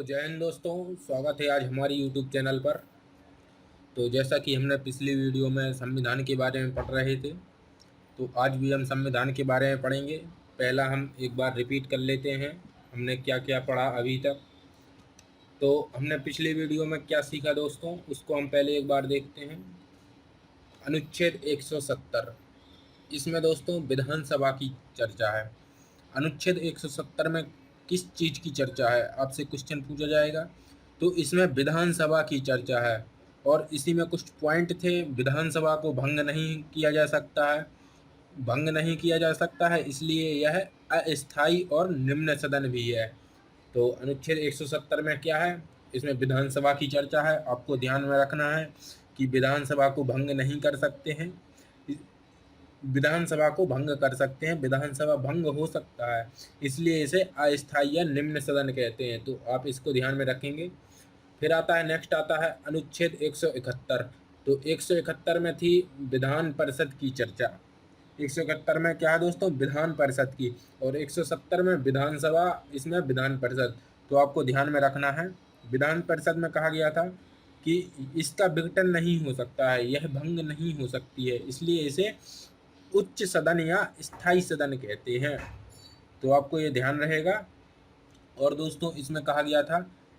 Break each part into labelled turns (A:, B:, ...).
A: जय हिंद दोस्तों, स्वागत है आज हमारी यूट्यूब चैनल पर। तो जैसा कि हमने पिछली वीडियो में संविधान के बारे में पढ़ रहे थे, तो आज भी हम संविधान के बारे में पढ़ेंगे। पहला हम एक बार रिपीट कर लेते हैं हमने क्या क्या पढ़ा अभी तक। तो हमने पिछली वीडियो में क्या सीखा दोस्तों, उसको हम पहले एक बार देखते हैं। अनुच्छेद 170, इसमें दोस्तों विधानसभा की चर्चा है। अनुच्छेद 170 में किस चीज़ की चर्चा है, आपसे क्वेश्चन पूछा जाएगा। तो इसमें विधानसभा की चर्चा है और इसी में कुछ पॉइंट थे। विधानसभा को भंग नहीं किया जा सकता है, भंग नहीं किया जा सकता है, इसलिए यह अस्थायी और निम्न सदन भी है। तो अनुच्छेद 170 में क्या है, इसमें विधानसभा की चर्चा है। आपको ध्यान में रखना है कि विधानसभा को भंग नहीं कर सकते हैं, विधानसभा को भंग कर सकते हैं, विधानसभा भंग हो सकता है, इसलिए इसे अस्थायी या निम्न सदन कहते हैं। तो आप इसको ध्यान में रखेंगे। फिर आता है, नेक्स्ट आता है अनुच्छेद 171। तो 171 में थी विधान परिषद की चर्चा। 171 में क्या है दोस्तों, विधान परिषद की, और 170 में विधानसभा, इसमें विधान परिषद। तो आपको ध्यान में रखना है, विधान परिषद में कहा गया था कि इसका विघटन नहीं हो सकता है, यह भंग नहीं हो सकती है, इसलिए इसे उच्च सदन या स्थायी सदन कहते हैं। तो आपको ये ध्यान रहेगा। और दोस्तों इसमें कहा गया था,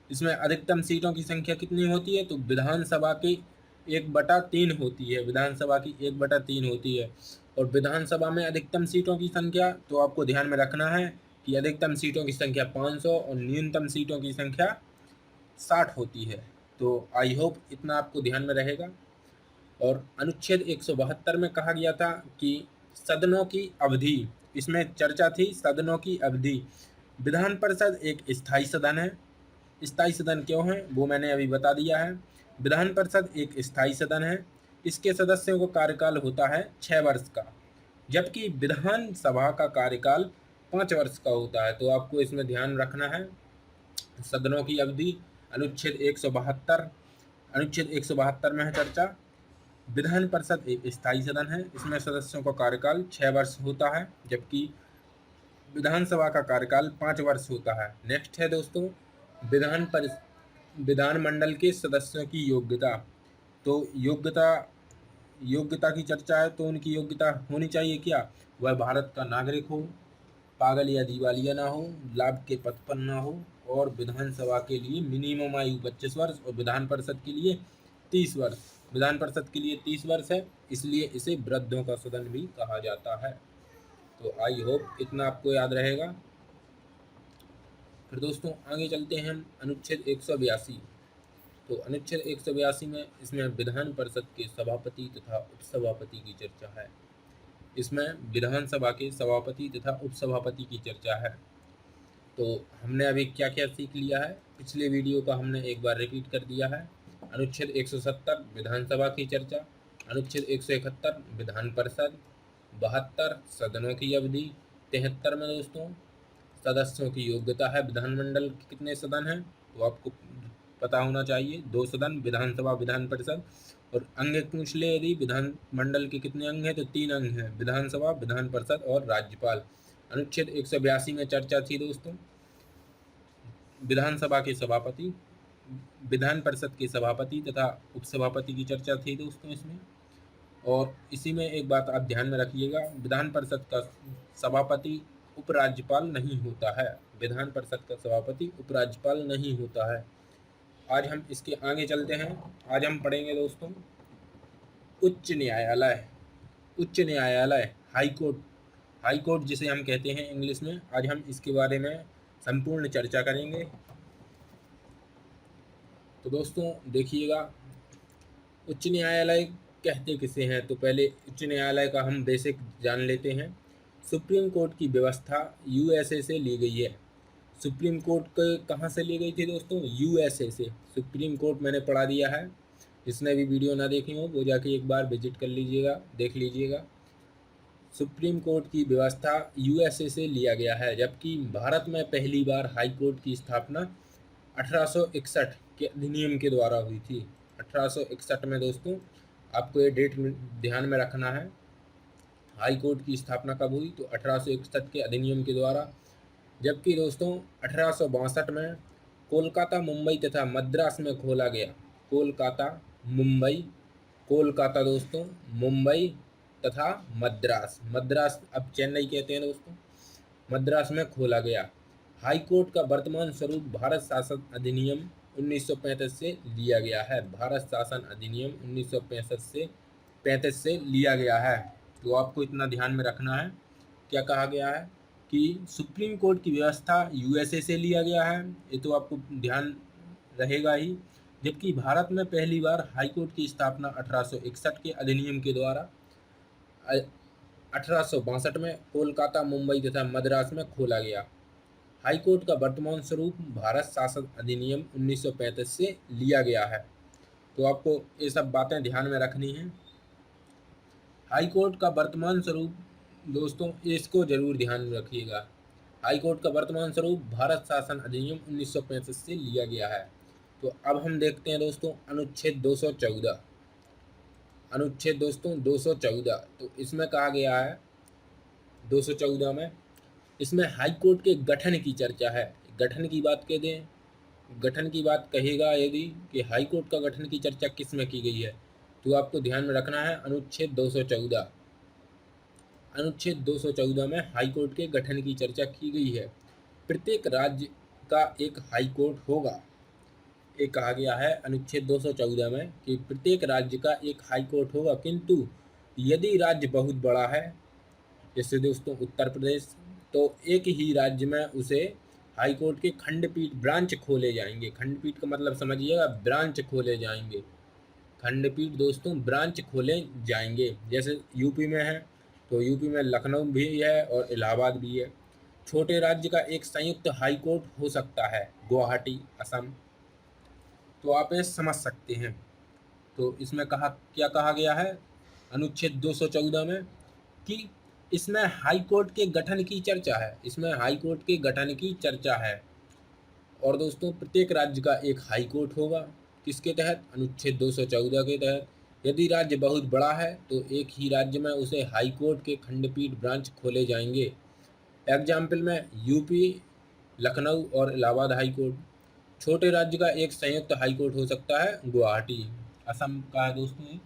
A: इसमें अधिकतम सीटों की संख्या कितनी होती है, तो विधानसभा की 1/3 होती है, विधानसभा की 1/3 होती है। और विधानसभा में अधिकतम सीटों की संख्या, तो आपको ध्यान में रखना है कि अधिकतम सीटों की संख्या 500 और न्यूनतम सीटों की संख्या 60 होती है। तो आई होप इतना आपको ध्यान में रहेगा। और अनुच्छेद 172 में कहा गया था कि सदनों की अवधि, इसमें चर्चा थी सदनों की अवधि। विधान परिषद एक स्थायी सदन है। स्थायी सदन क्यों है वो मैंने अभी बता दिया है। विधान परिषद एक स्थायी सदन है, इसके सदस्यों का कार्यकाल होता है 6 वर्ष का, जबकि विधानसभा का कार्यकाल 5 वर्ष का होता है। तो आपको इसमें ध्यान रखना है। सदनों की अवधि, अनुच्छेद 172, अनुच्छेद 172 में है चर्चा। विधान परिषद एक स्थायी सदन है, इसमें सदस्यों का कार्यकाल 6 वर्ष होता है, जबकि विधानसभा का कार्यकाल 5 वर्ष होता है। नेक्स्ट है दोस्तों, विधानमंडल के सदस्यों की योग्यता। तो योग्यता की चर्चा है, तो उनकी योग्यता होनी चाहिए क्या, वह भारत का नागरिक हो, पागल या दिवालिया ना हो, लाभ के पथ पर ना हो, और विधानसभा के लिए मिनिमम आयु 25 वर्ष और विधान परिषद के लिए 30 वर्ष। विधान परिषद के लिए 30 वर्ष है, इसलिए इसे वृद्धों का सदन भी कहा जाता है। तो आई होप इतना आपको याद रहेगा। फिर दोस्तों आगे चलते हैं हम, अनुच्छेद 182। तो अनुच्छेद 182 में, इसमें विधान परिषद के सभापति तथा उपसभापति की चर्चा है। इसमें विधानसभा के सभापति तथा उपसभापति की चर्चा है। तो हमने अभी क्या क्या सीख लिया है, पिछले वीडियो का हमने एक बार रिपीट कर दिया है। अनुच्छेद 170 विधानसभा की चर्चा, अनुच्छेद 171 विधान परिषद, 72 सदनों की अवधि, 73 में दोस्तों सदस्यों की योग्यता है। विधानमंडल के कितने सदन हैं, तो आपको पता होना चाहिए, 2 सदन, विधानसभा विधान परिषद। और अंग पूछ ले यदि, विधानमंडल के कितने अंग हैं, तो 3 अंग हैं, विधानसभा विधान परिषद और राज्यपाल। अनुच्छेद 182 में चर्चा थी दोस्तों विधानसभा के सभापति, विधान परिषद के सभापति तथा उपसभापति की चर्चा थी दोस्तों इसमें। और इसी में एक बात आप ध्यान में रखिएगा, विधान परिषद का सभापति उपराज्यपाल नहीं होता है, विधान परिषद का सभापति उपराज्यपाल नहीं होता है। आज हम इसके आगे चलते हैं। आज हम पढ़ेंगे दोस्तों उच्च न्यायालय। उच्च न्यायालय, हाई कोर्ट, हाई कोर्ट जिसे हम कहते हैं इंग्लिश में। आज हम इसके बारे में संपूर्ण चर्चा करेंगे। तो दोस्तों देखिएगा, उच्च न्यायालय कहते किसे हैं, तो पहले उच्च न्यायालय का हम बेसिक जान लेते हैं। सुप्रीम कोर्ट की व्यवस्था यूएसए से ली गई है। सुप्रीम कोर्ट के कहाँ से ली गई थी दोस्तों, यूएसए से। सुप्रीम कोर्ट मैंने पढ़ा दिया है, जिसने भी वीडियो ना देखी हो वो जाके एक बार विजिट कर लीजिएगा, देख लीजिएगा। सुप्रीम कोर्ट की व्यवस्था यूएसए से लिया गया है, जबकि भारत में पहली बार हाई कोर्ट की स्थापना 1861 के अधिनियम के द्वारा हुई थी। 1861 में दोस्तों, आपको ये डेट ध्यान में रखना है। हाई कोर्ट की स्थापना कब हुई, तो 1861 के अधिनियम के द्वारा। जबकि दोस्तों 1862 में कोलकाता, मुंबई तथा मद्रास में खोला गया। कोलकाता, मुंबई, कोलकाता दोस्तों, मुंबई तथा मद्रास, मद्रास अब चेन्नई कहते हैं दोस्तों, मद्रास में खोला गया। हाई कोर्ट का वर्तमान स्वरूप भारत शासन अधिनियम 1935 से लिया गया है। भारत शासन अधिनियम 1935 से लिया गया है। तो आपको इतना ध्यान में रखना है। क्या कहा गया है कि सुप्रीम कोर्ट की व्यवस्था यूएसए से लिया गया है, ये तो आपको ध्यान रहेगा ही। जबकि भारत में पहली बार हाई कोर्ट की स्थापना 1861 के अधिनियम के द्वारा 1862 में कोलकाता, मुंबई तथा मद्रास में खोला गया। हाई कोर्ट का वर्तमान स्वरूप भारत शासन अधिनियम 1935 से लिया गया है। तो आपको ये सब बातें ध्यान में रखनी है। हाई कोर्ट का वर्तमान स्वरूप दोस्तों, इसको जरूर ध्यान में रखिएगा। हाई कोर्ट का वर्तमान स्वरूप भारत शासन अधिनियम 1935 से लिया गया है। तो अब हम देखते हैं दोस्तों अनुच्छेद 214। अनुच्छेद दोस्तों 214, तो इसमें कहा गया है 214 में, इसमें हाई कोर्ट के गठन की चर्चा है। गठन की बात कह दें, गठन की बात कहेगा यदि कि हाई कोर्ट का गठन की चर्चा किस में की गई है, तो आपको ध्यान में रखना है अनुच्छेद 214। अनुच्छेद 214 में हाई कोर्ट के गठन की चर्चा की गई है। प्रत्येक राज्य का एक हाई कोर्ट होगा। ये कहा गया है अनुच्छेद 214 में कि प्रत्येक राज्य का एक हाई कोर्ट होगा, किंतु यदि राज्य बहुत बड़ा है, जैसे दोस्तों उत्तर प्रदेश, तो एक ही राज्य में उसे हाई कोर्ट के खंडपीठ ब्रांच खोले जाएंगे। खंडपीठ का मतलब समझिएगा, ब्रांच खोले जाएंगे। खंडपीठ दोस्तों ब्रांच खोले जाएंगे। जैसे यूपी में है, तो यूपी में लखनऊ भी है और इलाहाबाद भी है। छोटे राज्य का एक संयुक्त हाई कोर्ट हो सकता है, गुवाहाटी, असम। तो आप ये समझ सकते हैं। तो इसमें क्या कहा गया है अनुच्छेद 214 में कि इसमें हाई कोर्ट के गठन की चर्चा है। इसमें हाई कोर्ट के गठन की चर्चा है। और दोस्तों प्रत्येक राज्य का एक हाई कोर्ट होगा। किसके तहत? अनुच्छेद 214 के तहत। यदि राज्य बहुत बड़ा है तो एक ही राज्य में उसे हाई कोर्ट के खंडपीठ ब्रांच खोले जाएंगे। एग्जाम्पल में यूपी, लखनऊ और इलाहाबाद हाई कोर्ट। छोटे राज्य का एक संयुक्त हाई कोर्ट हो सकता है, गुवाहाटी, असम का है दोस्तों।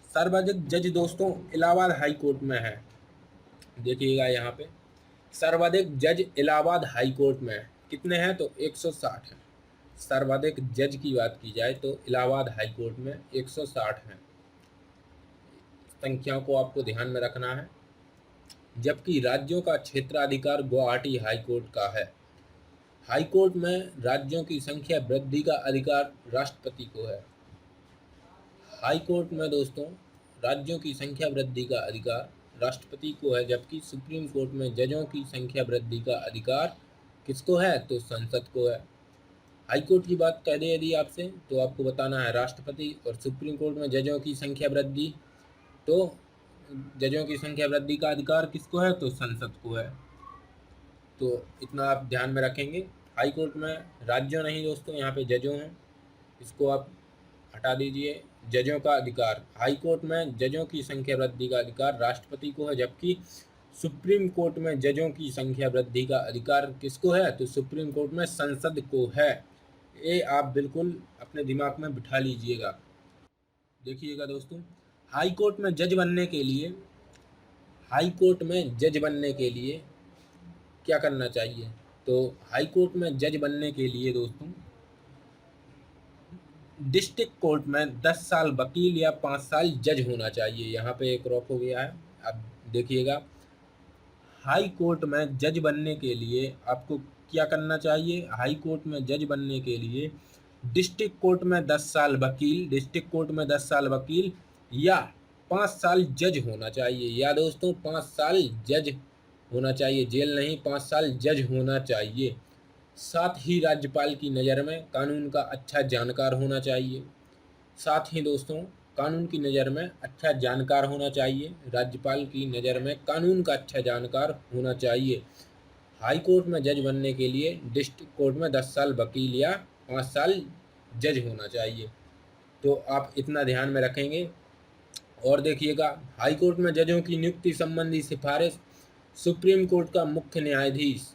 A: सर्वाधिक जज दोस्तों इलाहाबाद हाई कोर्ट में है। देखिएगा यहाँ पे सर्वाधिक जज इलाहाबाद हाई कोर्ट में कितने हैं? तो 160 हैं। सर्वाधिक जज की बात की जाए तो इलाहाबाद हाई कोर्ट में 160 हैं। संख्याओं को आपको ध्यान में रखना है। जबकि राज्यों का क्षेत्राधिकार गुवाहाटी हाई कोर्ट का है। हाई कोर्ट में राज्यों की संख्या वृद्धि का अधिकार राष्ट्रपति को है। हाई कोर्ट में दोस्तों राज्यों की संख्या वृद्धि का अधिकार राष्ट्रपति को है, जबकि सुप्रीम कोर्ट में जजों की संख्या वृद्धि का अधिकार किसको है? तो संसद को है। हाई कोर्ट की बात कह दे यदि आपसे, तो आपको बताना है राष्ट्रपति, और सुप्रीम कोर्ट में जजों की संख्या वृद्धि, तो जजों की संख्या वृद्धि का अधिकार किसको है? तो संसद को है। तो इतना आप ध्यान में रखेंगे। हाई कोर्ट में राज्यों नहीं दोस्तों, यहाँ पे जजों हैं, इसको आप हटा दीजिए। जजों का अधिकार, हाई कोर्ट में जजों की संख्या वृद्धि का अधिकार राष्ट्रपति को है, जबकि सुप्रीम कोर्ट में जजों की संख्या वृद्धि का अधिकार किसको है? तो सुप्रीम कोर्ट में संसद को है। ये आप बिल्कुल अपने दिमाग में बिठा लीजिएगा। देखिएगा दोस्तों, हाई कोर्ट में जज बनने के लिए, हाई कोर्ट में जज बनने के लिए क्या करना चाहिए? तो हाई कोर्ट में जज बनने के लिए दोस्तों डिस्ट्रिक्ट कोर्ट में 10 साल वकील या 5 साल जज होना चाहिए। यहाँ पे एक क्रॉप हो गया है, अब देखिएगा। हाई कोर्ट में जज बनने के लिए आपको क्या करना चाहिए? हाई कोर्ट में जज बनने के लिए डिस्ट्रिक्ट कोर्ट में 10 साल वकील, डिस्ट्रिक्ट कोर्ट में 10 साल वकील या 5 साल जज होना चाहिए। या दोस्तों 5 साल जज होना चाहिए, जेल नहीं, 5 साल जज होना चाहिए। साथ ही राज्यपाल की नज़र में कानून का अच्छा जानकार होना चाहिए। साथ ही दोस्तों कानून की नज़र में अच्छा जानकार होना चाहिए। राज्यपाल की नज़र में कानून का अच्छा जानकार होना चाहिए। हाई कोर्ट में जज बनने के लिए डिस्ट्रिक्ट कोर्ट में 10 साल वकील या 5 साल जज होना चाहिए। तो आप इतना ध्यान में रखेंगे। और देखिएगा, हाई कोर्ट में जजों की नियुक्ति संबंधी सिफारिश सुप्रीम कोर्ट का मुख्य न्यायाधीश,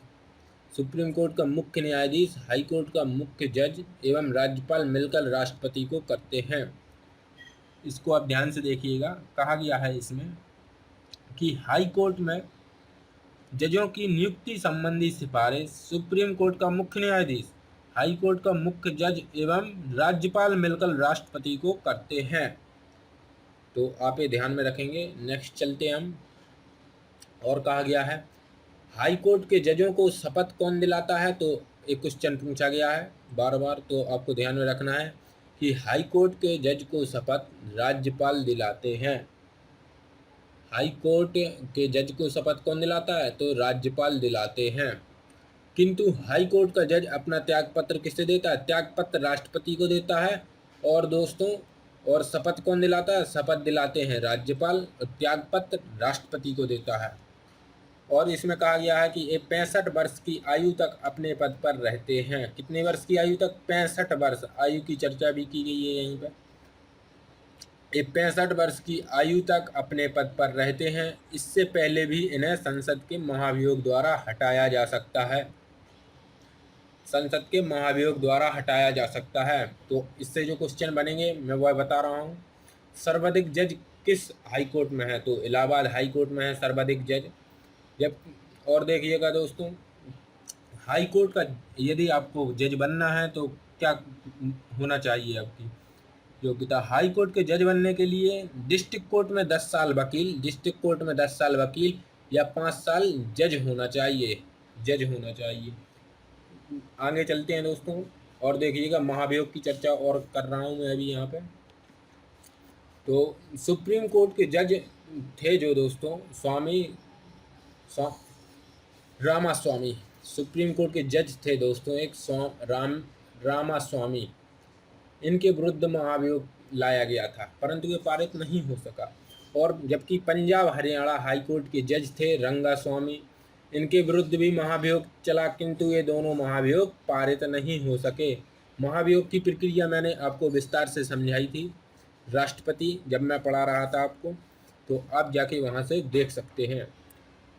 A: सुप्रीम कोर्ट का मुख्य न्यायाधीश, हाई कोर्ट का मुख्य जज एवं राज्यपाल मिलकर राष्ट्रपति को करते हैं। इसको आप ध्यान से देखिएगा, कहा गया है इसमें कि हाई कोर्ट में जजों की नियुक्ति संबंधी सिफारिश सुप्रीम कोर्ट का मुख्य न्यायाधीश, हाई कोर्ट का मुख्य जज एवं राज्यपाल मिलकर राष्ट्रपति को करते हैं। तो आप ये ध्यान में रखेंगे। नेक्स्ट चलते हैं हम। और कहा गया है हाई कोर्ट के जजों को शपथ कौन दिलाता है, तो एक क्वेश्चन पूछा गया है बार बार, तो आपको ध्यान में रखना है कि हाई कोर्ट के जज को शपथ राज्यपाल दिलाते हैं। हाई कोर्ट के जज को शपथ कौन दिलाता है, तो राज्यपाल दिलाते हैं। किंतु हाई कोर्ट का जज अपना त्यागपत्र किसे देता है, त्यागपत्र राष्ट्रपति को देता है। और दोस्तों, और शपथ कौन दिलाता है, शपथ दिलाते हैं राज्यपाल और त्यागपत्र राष्ट्रपति को देता है। और इसमें कहा गया है कि ये 65 वर्ष की आयु तक अपने पद पर रहते हैं। कितने वर्ष की आयु तक, 65 वर्ष आयु की चर्चा भी की गई है यहीं पर। ये 65 वर्ष की आयु तक अपने पद पर रहते हैं। इससे पहले भी इन्हें संसद के महाभियोग द्वारा हटाया जा सकता है, संसद के महाभियोग द्वारा हटाया जा सकता है। तो इससे जो क्वेश्चन बनेंगे मैं वह बता रहा हूँ। सर्वाधिक जज किस हाई कोर्ट में है, तो इलाहाबाद हाई कोर्ट में है सर्वाधिक जज। जब और देखिएगा दोस्तों, हाई कोर्ट का यदि आपको जज बनना है तो क्या होना चाहिए आपकी योग्यता, हाई कोर्ट के जज बनने के लिए डिस्ट्रिक्ट कोर्ट में 10 साल वकील, डिस्ट्रिक्ट कोर्ट में 10 साल वकील या 5 साल जज होना चाहिए, जज होना चाहिए। आगे चलते हैं दोस्तों, और देखिएगा महाभियोग की चर्चा और कर रहा हूँ मैं अभी यहाँ पे। तो सुप्रीम कोर्ट के जज थे जो दोस्तों रामास्वामी, सुप्रीम कोर्ट के जज थे दोस्तों एक रामास्वामी। इनके विरुद्ध महाभियोग लाया गया था परंतु ये पारित नहीं हो सका। और जबकि पंजाब हरियाणा हाई कोर्ट के जज थे रंगास्वामी, इनके विरुद्ध भी महाभियोग चला किंतु ये दोनों महाभियोग पारित नहीं हो सके। महाभियोग की प्रक्रिया मैंने आपको विस्तार से समझाई थी राष्ट्रपति, जब मैं पढ़ा रहा था आपको, तो आप जाके वहाँ से देख सकते हैं।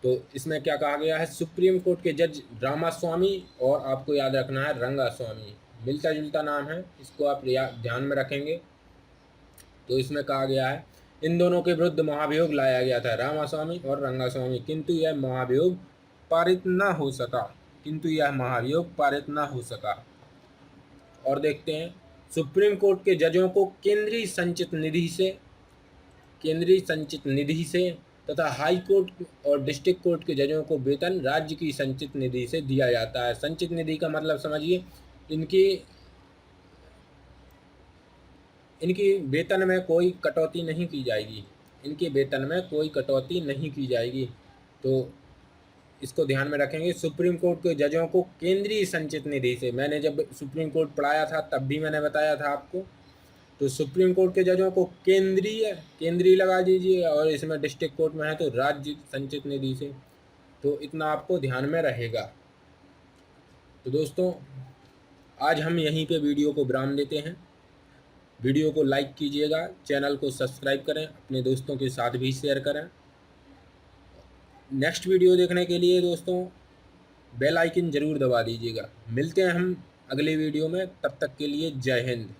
A: तो इसमें क्या कहा गया है, सुप्रीम कोर्ट के जज रामास्वामी और आपको याद रखना है रंगास्वामी, मिलता जुलता नाम है, इसको आप ध्यान में रखेंगे। तो इसमें कहा गया है इन दोनों के विरुद्ध महाभियोग लाया गया था, रामास्वामी और रंगास्वामी, किंतु यह महाभियोग पारित न हो सका, किंतु यह महाभियोग पारित न हो सका। और देखते हैं, सुप्रीम कोर्ट के जजों को केंद्रीय संचित निधि से तथा हाई कोर्ट और डिस्ट्रिक्ट कोर्ट के जजों को वेतन राज्य की संचित निधि से दिया जाता है। संचित निधि का मतलब समझिए, इनकी वेतन में कोई कटौती नहीं की जाएगी, इनके वेतन में कोई कटौती नहीं की जाएगी। तो इसको ध्यान में रखेंगे। सुप्रीम कोर्ट के जजों को केंद्रीय संचित निधि से, मैंने जब सुप्रीम कोर्ट पढ़ाया था तब भी मैंने बताया था आपको, तो सुप्रीम कोर्ट के जजों को केंद्रीय लगा दीजिए, और इसमें डिस्ट्रिक्ट कोर्ट में है तो राज्य संचित निधि से। तो इतना आपको ध्यान में रहेगा। तो दोस्तों, आज हम यहीं पे वीडियो को विराम देते हैं। वीडियो को लाइक कीजिएगा, चैनल को सब्सक्राइब करें, अपने दोस्तों के साथ भी शेयर करें। नेक्स्ट वीडियो देखने के लिए दोस्तों बेल आइकन ज़रूर दबा दीजिएगा। मिलते हैं हम अगले वीडियो में, तब तक के लिए जय हिंद।